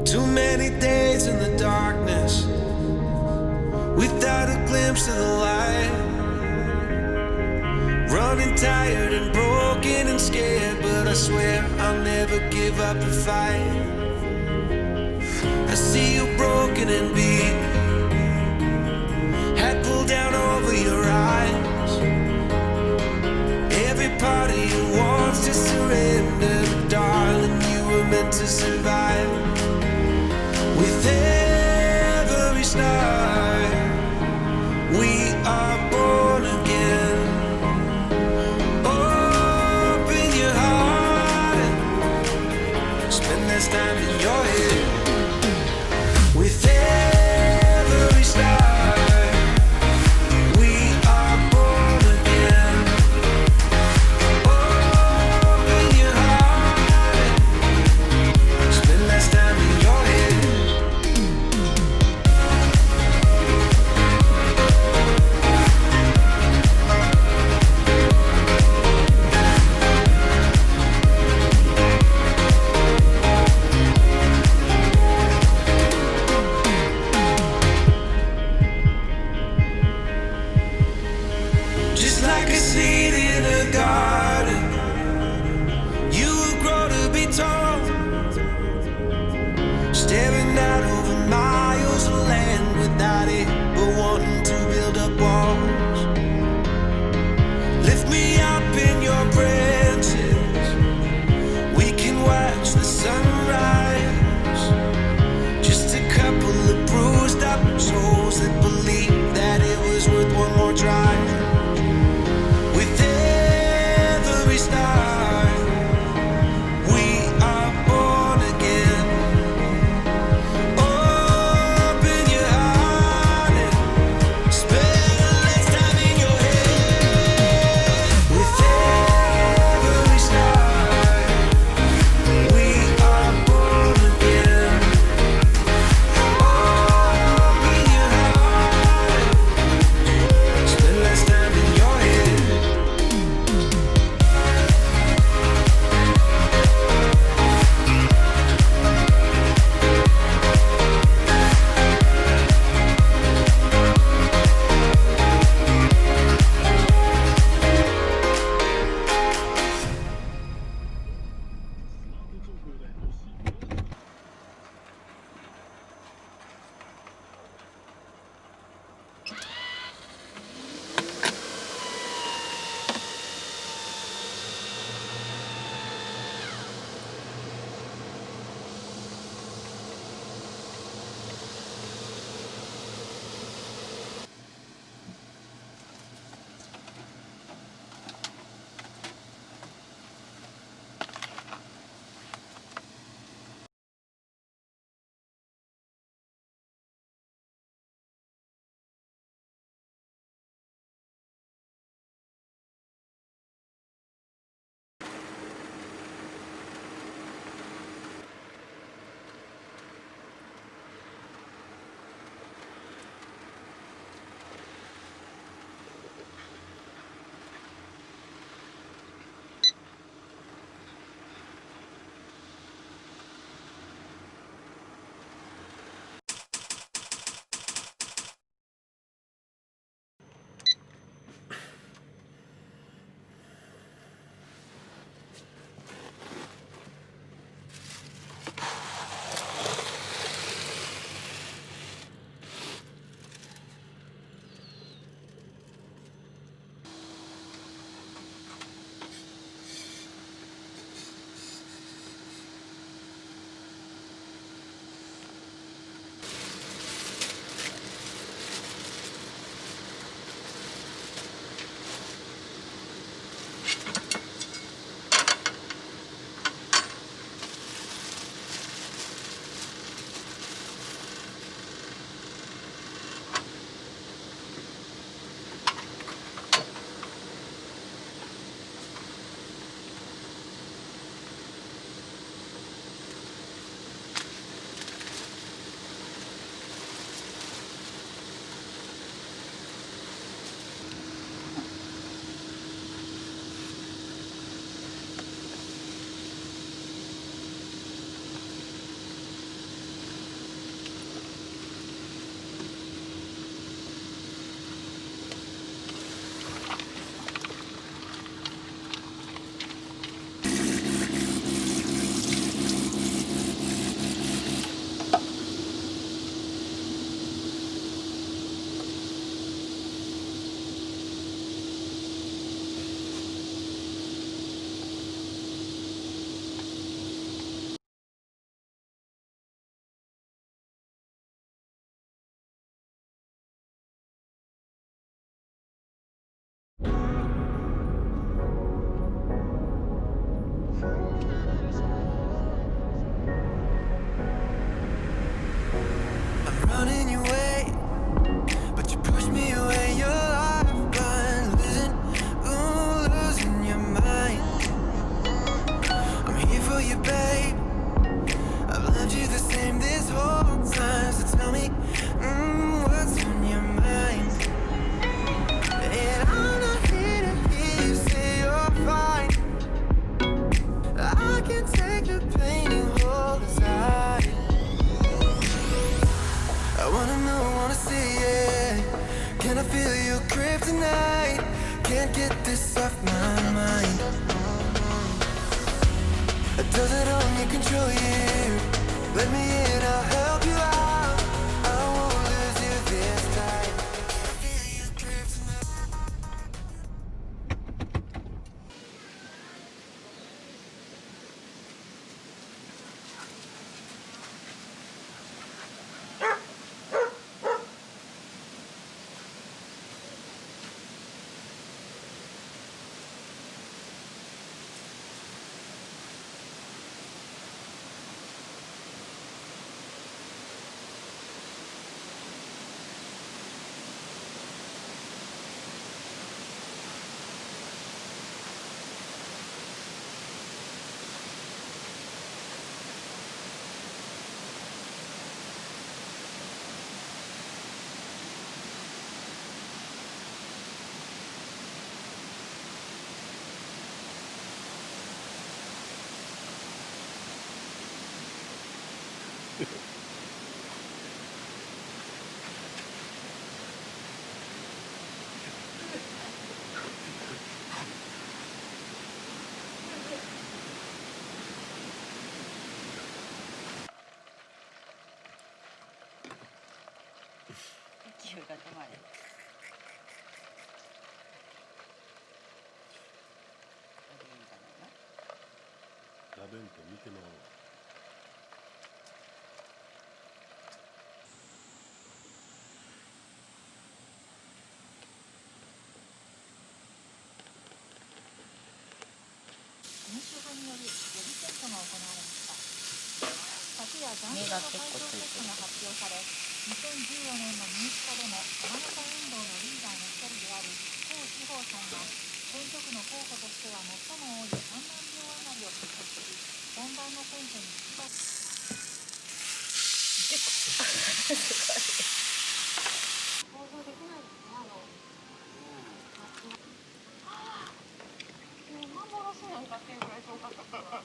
Too many days in the darkness without a glimpse of the light. Running tired and broken and scared, but I swear I'll never give up the fight. I see you broken and beat, hat pulled down over your eyes. Every part of you wants to surrender, but darling, you were meant to survive. With every star, we are born again. Open your heart and spend less time in your head. With every star, we are born again. Open your heart and spend less time in your head. Just like a seed in a garden, you will grow to be tall, staring out over miles of land without it, but wanting to build up walls. Lift me up in your branches, we can watch the sunrise. Just a couple of bruised up souls that believe that it was worth one more try. With every star, we are born again. Open your heart tell me, what's on your mind. And I'm not here to hear you say you're fine. I can take the pain and hold aside. I wanna know, wanna see it. Can I feel your grip tonight? Can't get this off my mind. Does it only control you? Let me in, I'll help you out. I won't lose you this time. Can I feel your grip tonight? 勢いが止まれ。ラベント見てもらおう。民主派による予備選挙が行われました。昨夜、残留の開票結果が発表され、2014年の民主化でも山形運動のリーダーの一人である江志峰さんが選挙区の候補としては最も多い3万票余りを獲得し、本番の選挙に出馬。想像できないですね、幻なんかっていうぐらい遠かったから。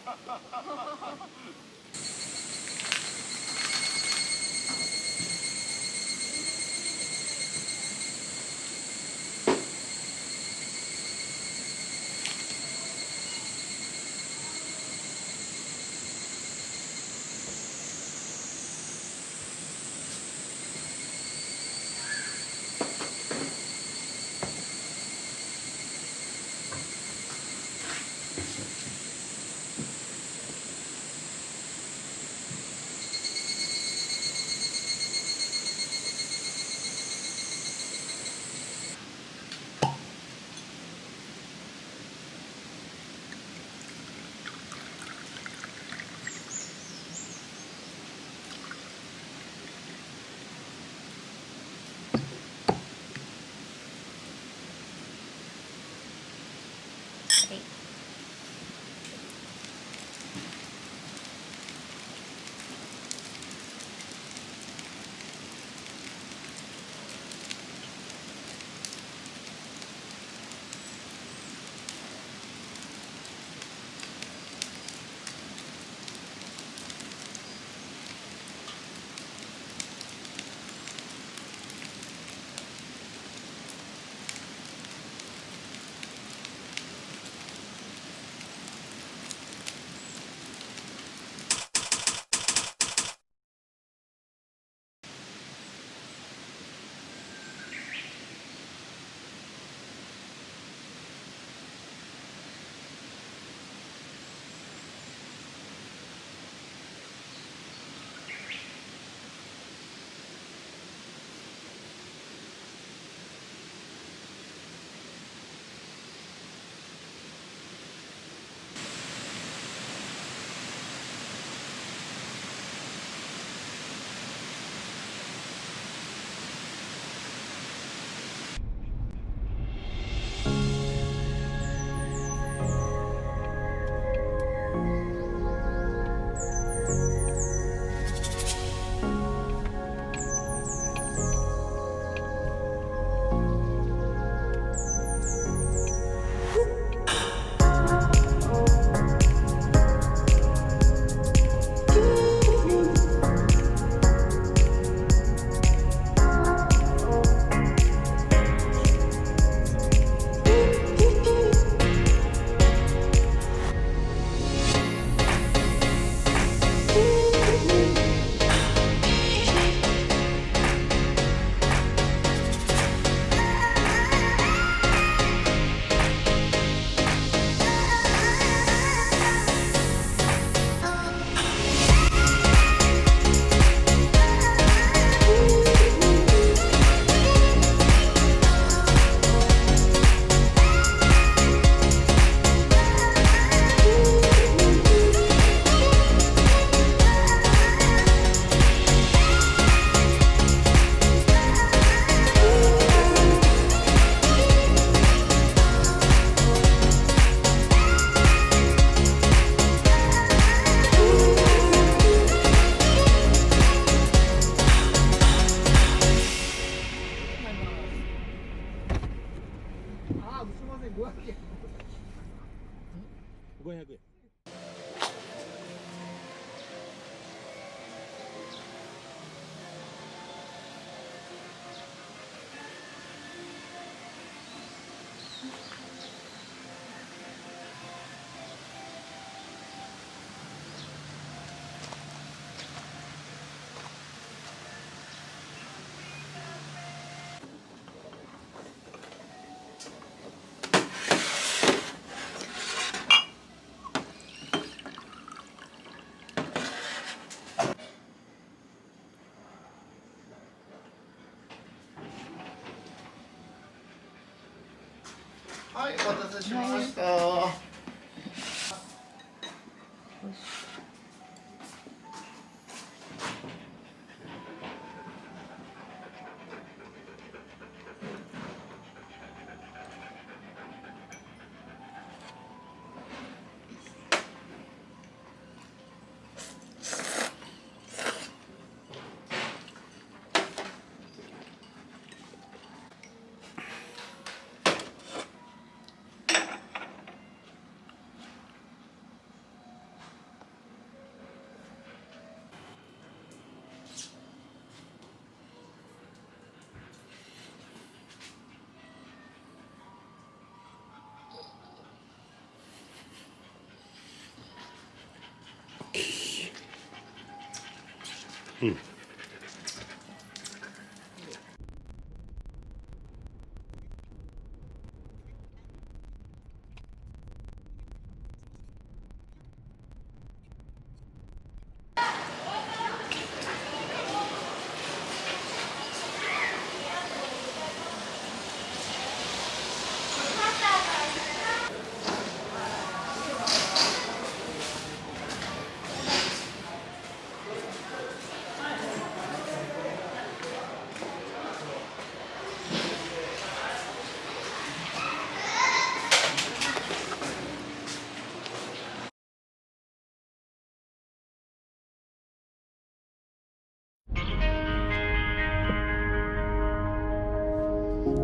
はい、お待たせしました。うん。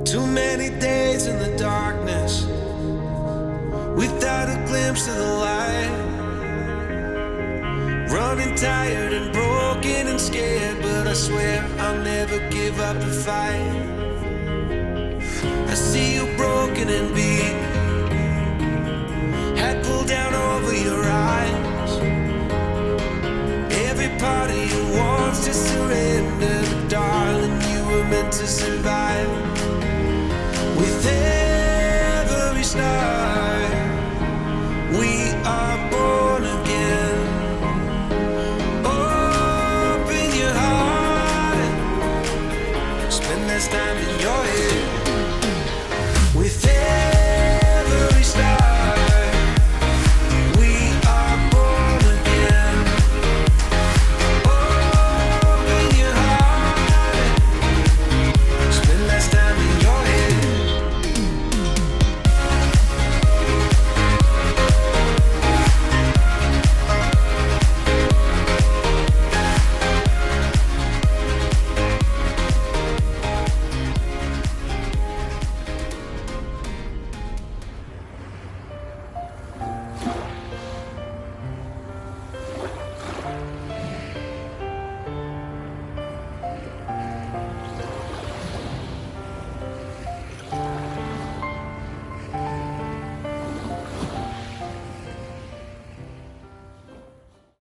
Too many days in the darkness without a glimpse of the light. Running tired and broken and scared, but I swear I'll never give up the fight. I see you broken and beat,